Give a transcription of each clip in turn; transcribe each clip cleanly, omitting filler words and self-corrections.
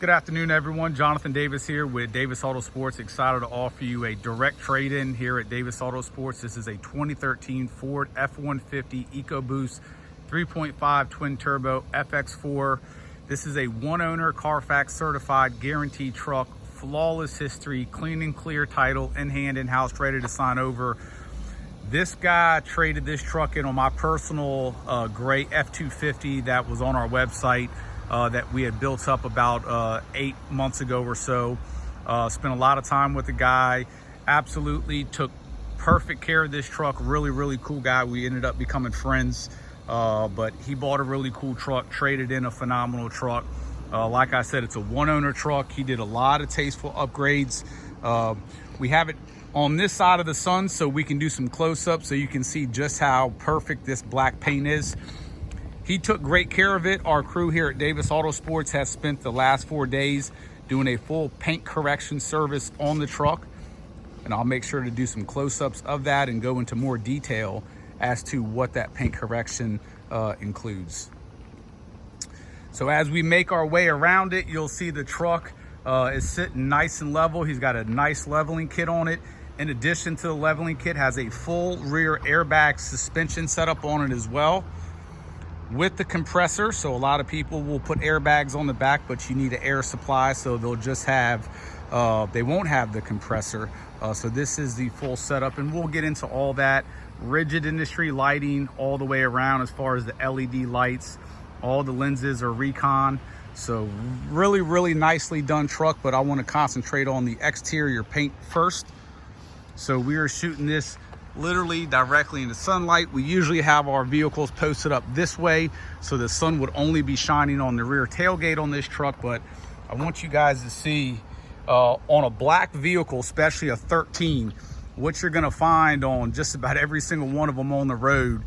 Good afternoon, everyone. Jonathan Davis here with Davis Autosports. Excited to offer you a direct trade-in here at Davis Autosports. This is a 2013 Ford F150 EcoBoost 3.5 twin turbo FX4. This is a one-owner, Carfax certified, guaranteed truck, flawless history, clean and clear title, in hand, in-house, ready to sign over. This guy traded this truck in on my personal gray F250 that was on our website. That we had built up about 8 months ago or so. Spent a lot of time with the guy. Absolutely took perfect care of this truck. Really cool guy. We ended up becoming friends, but he bought a really cool truck, traded in a phenomenal truck. Like I said, it's a one-owner truck. He did a lot of tasteful upgrades. We have it on this side of the sun so we can do some close-ups so you can see just how perfect this black paint is. He took great care of it. Our crew here at Davis Autosports has spent the last 4 days doing a full paint correction service on the truck. And I'll make sure to do some close-ups of that and go into more detail as to what that paint correction includes. So as we make our way around it, you'll see the truck is sitting nice and level. He's got a nice leveling kit on it. In addition to the leveling kit, has a full rear airbag suspension setup on it as well, with the compressor. So a lot of people will put airbags on the back, but you need an air supply, so they'll just have they won't have the compressor. So this is the full setup, and we'll get into all that. Rigid industry lighting all the way around as far as the LED lights. All the lenses are recon. So really nicely done truck, but I want to concentrate on the exterior paint first. So we are shooting this literally directly in the sunlight. We usually have our vehicles posted up this way, so the sun would only be shining on the rear tailgate on this truck. But I want you guys to see on a black vehicle, especially a 13, what you're gonna find on just about every single one of them on the road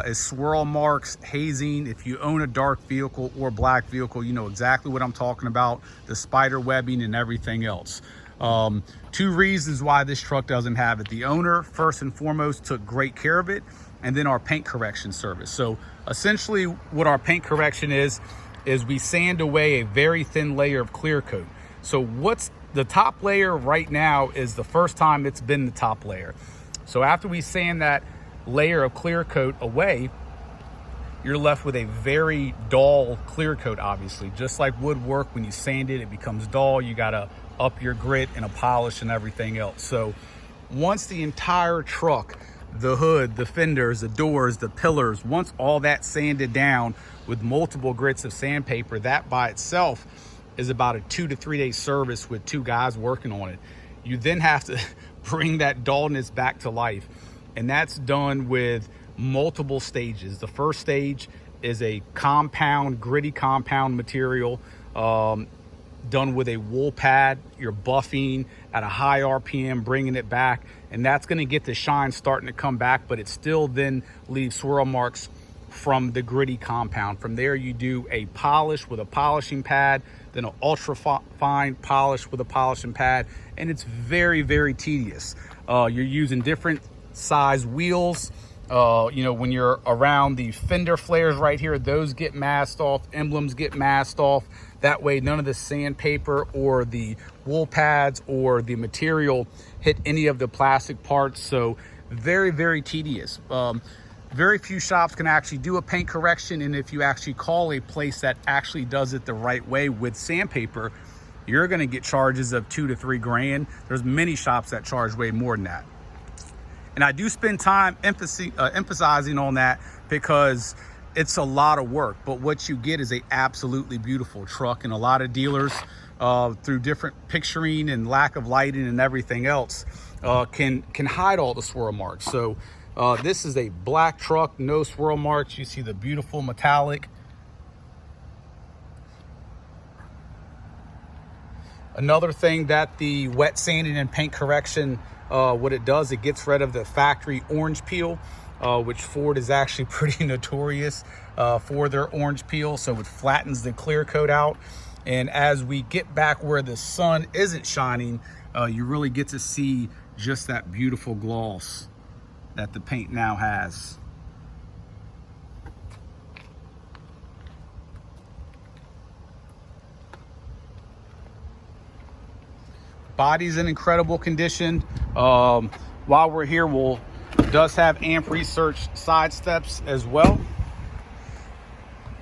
is swirl marks, hazing. If you own a dark vehicle or black vehicle, you know exactly what I'm talking about, the spider webbing and everything else. 2 reasons why this truck doesn't have it. The owner, first and foremost, took great care of it, and then our paint correction service. So essentially what our paint correction is we sand away a very thin layer of clear coat. So what's the top layer right now is the first time it's been the top layer. So after we sand that layer of clear coat away, you're left with a very dull clear coat. Obviously, just like woodwork, when you sand it, it becomes dull. You gotta up your grit and a polish and everything else. So once the entire truck, the hood, the fenders, the doors, the pillars, once all that sanded down with multiple grits of sandpaper, that by itself is about a 2 to 3 day service with 2 guys working on it. You then have to bring that dullness back to life, and that's done with multiple stages. The first stage is a compound, gritty compound material, done with a wool pad. You're buffing at a high RPM, bringing it back, and that's going to get the shine starting to come back, but it still then leaves swirl marks from the gritty compound. From there, you do a polish with a polishing pad, then an ultra fine polish with a polishing pad, and it's very tedious. You're using different size wheels. You know, when you're around the fender flares right here, those get masked off, emblems get masked off. That way none of the sandpaper or the wool pads or the material hit any of the plastic parts. So very tedious. Very few shops can actually do a paint correction, and if you actually call a place that actually does it the right way with sandpaper, you're going to get charges of $2 to $3 grand. There's many shops that charge way more than that. And I do spend time emphasizing on that because it's a lot of work, but what you get is a absolutely beautiful truck. And a lot of dealers, through different picturing and lack of lighting and everything else, can hide all the swirl marks. So this is a black truck, no swirl marks. You see the beautiful metallic. Another thing that the wet sanding and paint correction, what it does, it gets rid of the factory orange peel, which Ford is actually pretty notorious for their orange peel. So it flattens the clear coat out. And as we get back where the sun isn't shining, you really get to see just that beautiful gloss that the paint now has. Body's in incredible condition. While we're here, does have AMP Research side steps as well.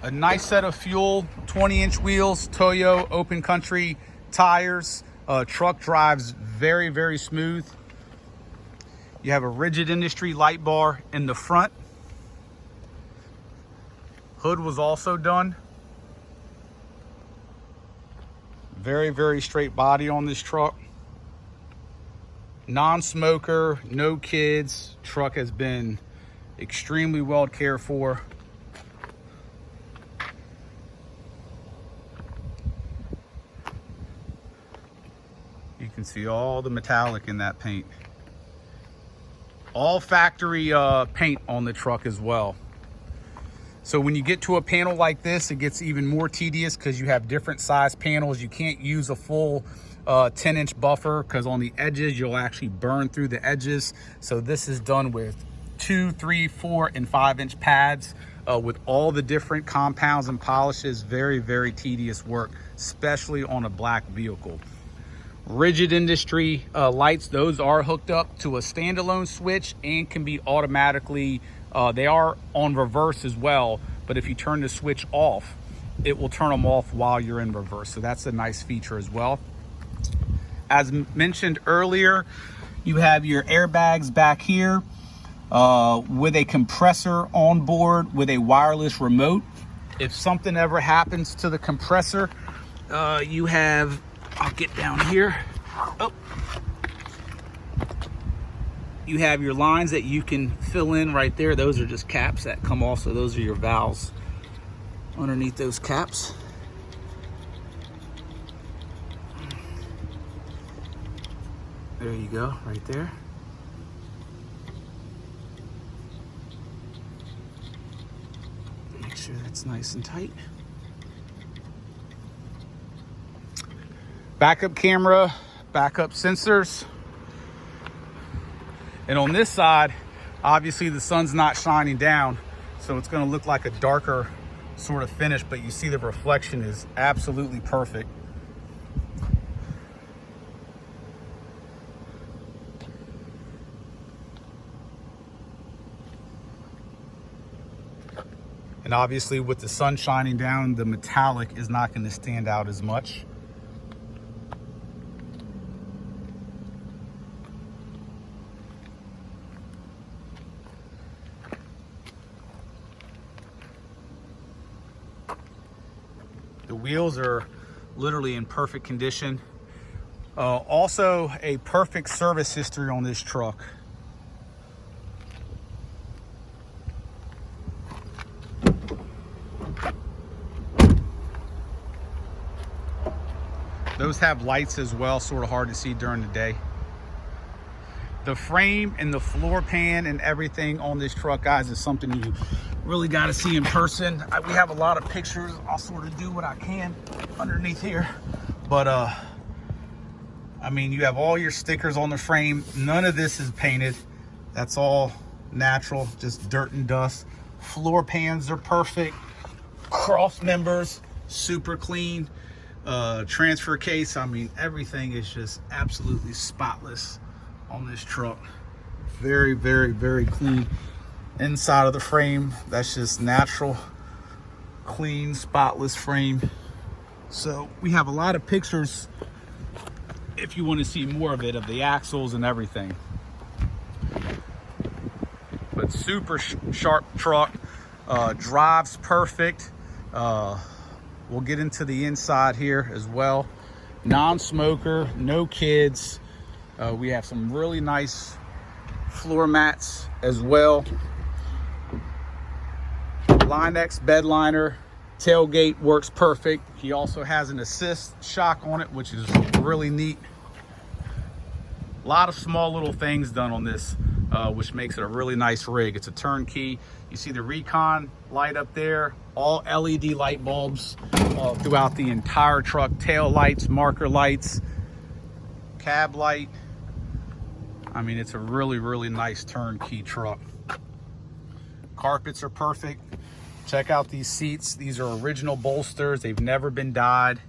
A nice set of fuel, 20-inch wheels, Toyo open country tires. Truck drives very, very smooth. You have a rigid industry light bar in the front. Hood was also done. Very, very straight body on this truck. Non-smoker, no kids. Truck has been extremely well cared for. You can see all the metallic in that paint. All factory paint on the truck as well. So when you get to a panel like this, it gets even more tedious because you have different size panels. You can't use a full 10-inch buffer because on the edges, you'll actually burn through the edges. So this is done with 2, 3, 4, and 5-inch pads with all the different compounds and polishes. Very, very tedious work, especially on a black vehicle. Rigid industry lights, those are hooked up to a standalone switch and can be automatically, they are on reverse as well, but if you turn the switch off, it will turn them off while you're in reverse. So that's a nice feature as well. As mentioned earlier, you have your airbags back here with a compressor on board with a wireless remote. If something ever happens to the compressor, you have, I'll get down here. Oh. You have your lines that you can fill in right there. Those are just caps that come off, so those are your valves underneath those caps. There you go, right there. Make sure that's nice and tight. Backup camera, backup sensors. And on this side, obviously the sun's not shining down, so it's gonna look like a darker sort of finish, but you see the reflection is absolutely perfect. And obviously with the sun shining down, the metallic is not going to stand out as much. The wheels are literally in perfect condition. Also a perfect service history on this truck. Those have lights as well, sort of hard to see during the day. The frame and the floor pan and everything on this truck, guys, is something you really got to see in person. We have a lot of pictures. I'll sort of do what I can underneath here. But, I mean, you have all your stickers on the frame. None of this is painted. That's all natural, just dirt and dust. Floor pans are perfect. Cross members, super clean. Transfer case, I mean, everything is just absolutely spotless on this truck. Very, very, very clean. Inside of the frame, that's just natural, clean, spotless frame. So we have a lot of pictures if you want to see more of it, of the axles and everything. But super sharp truck, drives perfect. We'll get into the inside here as well. Non-smoker, no kids. We have some really nice floor mats as well. Line-X bed liner, tailgate works perfect. He also has an assist shock on it, which is really neat. A lot of small little things done on this, which makes it a really nice rig. It's a turnkey. You see the Recon light up there, all LED light bulbs throughout the entire truck. Tail lights, marker lights, cab light. I mean, it's a really, really nice turnkey truck. Carpets are perfect. Check out these seats. These are original bolsters. They've never been dyed.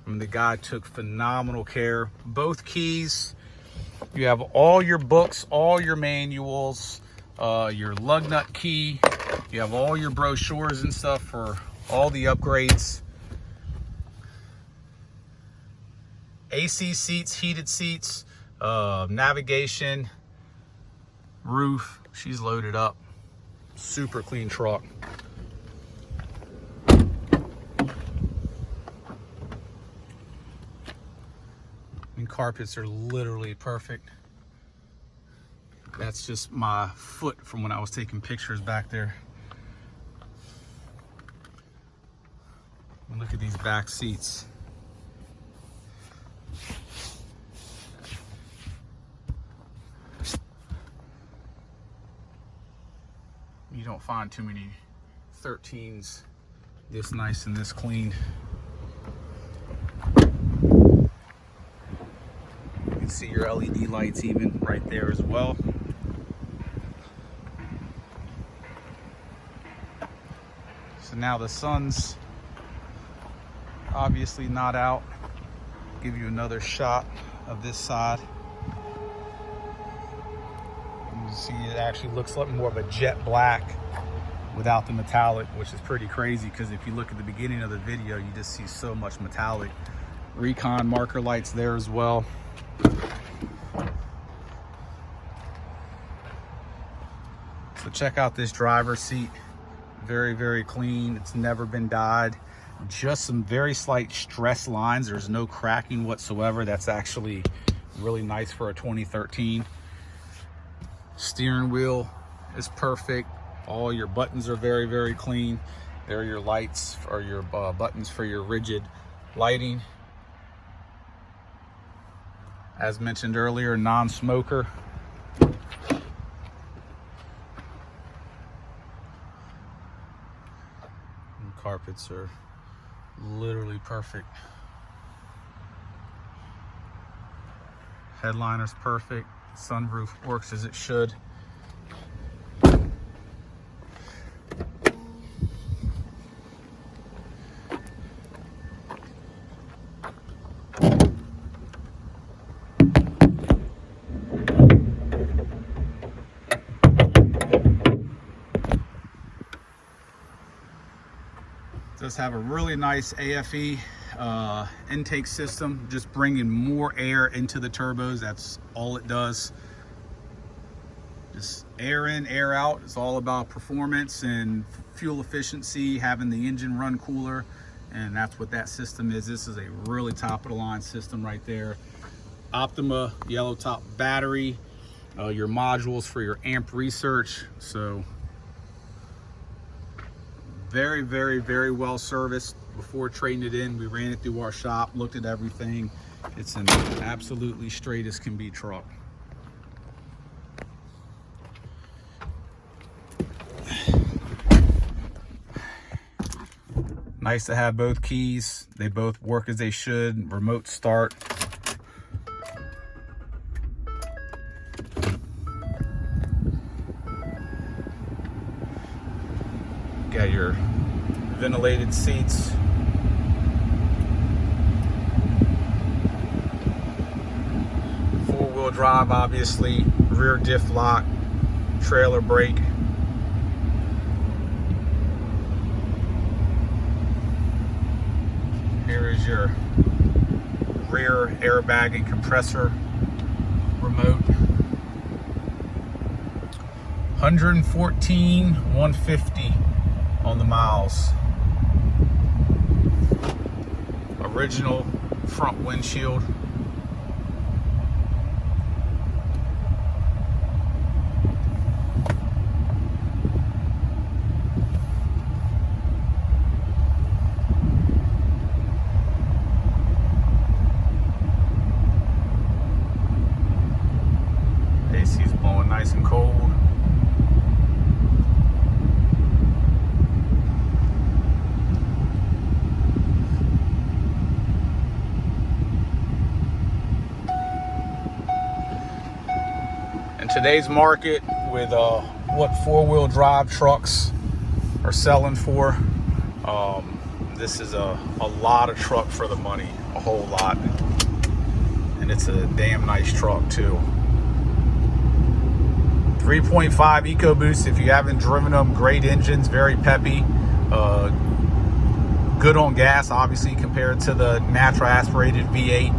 I mean, the guy took phenomenal care. Both keys, you have all your books, all your manuals, your lug nut key. You have all your brochures and stuff for all the upgrades. AC seats, heated seats, navigation, roof. She's loaded up. Super clean truck. And carpets are literally perfect. That's just my foot from when I was taking pictures back there. And look at these back seats. You don't find too many 13s this nice and this clean. You can see your LED lights even right there as well. So now the sun's obviously not out. Give you another shot of this side. You see it actually looks like more of a jet black without the metallic, which is pretty crazy because if you look at the beginning of the video, you just see so much metallic. Recon marker lights there as well. So check out this driver's seat. Very, very clean. It's never been dyed. Just some very slight stress lines. There's no cracking whatsoever. That's actually really nice for a 2013. Steering wheel is perfect. All your buttons are very, very clean. There are your lights, or your buttons for your rigid lighting. As mentioned earlier, non-smoker. Carpets are literally perfect. Headliner's perfect. Sunroof works as it should. Does have a really nice AFE intake system, just bringing more air into the turbos. That's all it does. Just air in, air out. It's all about performance and fuel efficiency, having the engine run cooler, and that's what that system is. This is a really top of the line system right there. Optima yellow top battery, your modules for your amp research. So very, very, very well serviced. Before trading it in, we ran it through our shop, looked at everything. It's an absolutely straight as can be truck. Nice to have both keys. They both work as they should. Remote start. Got your ventilated seats. Four-wheel drive, obviously. Rear diff lock, trailer brake. Here is your rear airbag and compressor remote. 114, 150 on the miles. Original front windshield. AC's blowing nice and cold. In today's market, with what four-wheel drive trucks are selling for, This is a lot of truck for the money, a whole lot. And it's a damn nice truck too. 3.5 EcoBoost, if you haven't driven them, great engines, very peppy. Good on gas, obviously, compared to the natural aspirated V8.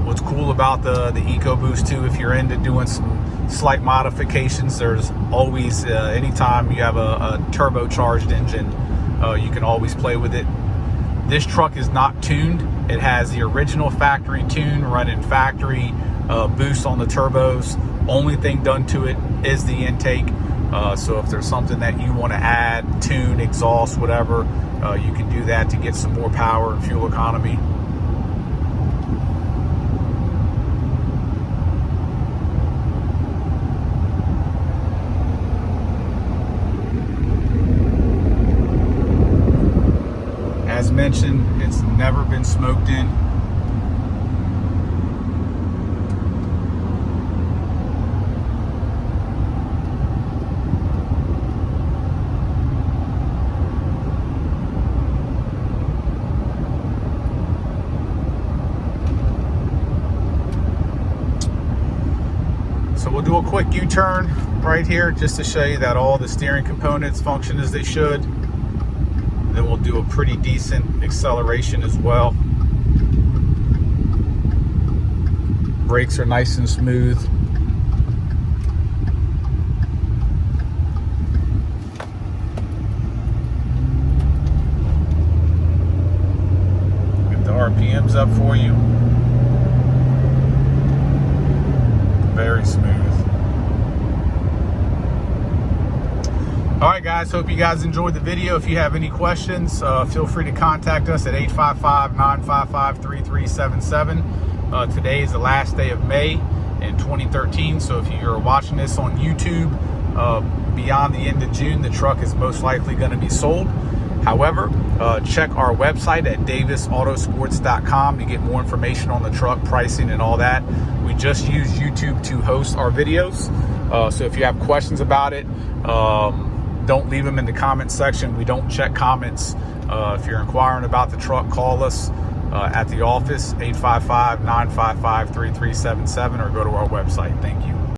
What's cool about the EcoBoost too, if you're into doing some slight modifications, there's always, anytime you have a turbocharged engine, you can always play with it. This truck is not tuned. It has the original factory tune, running factory boost on the turbos. Only thing done to it is the intake. So if there's something that you want to add, tune, exhaust, whatever, you can do that to get some more power and fuel economy. As mentioned, it's never been smoked in. So we'll do a quick U-turn right here just to show you that all the steering components function as they should. Then we'll do a pretty decent acceleration as well. Brakes are nice and smooth. Get the RPMs up for you. Very smooth. All right, guys, hope you guys enjoyed the video. If you have any questions, feel free to contact us at 855-955-3377. Today is the last day of May in 2013, so if you're watching this on YouTube, beyond the end of June, the truck is most likely going to be sold. However, check our website at davisautosports.com to get more information on the truck, pricing, and all that. We just use YouTube to host our videos, so if you have questions about it, don't leave them in the comment section. We don't check comments. If you're inquiring about the truck, call us at the office, 855-955-3377, or go to our website. Thank you.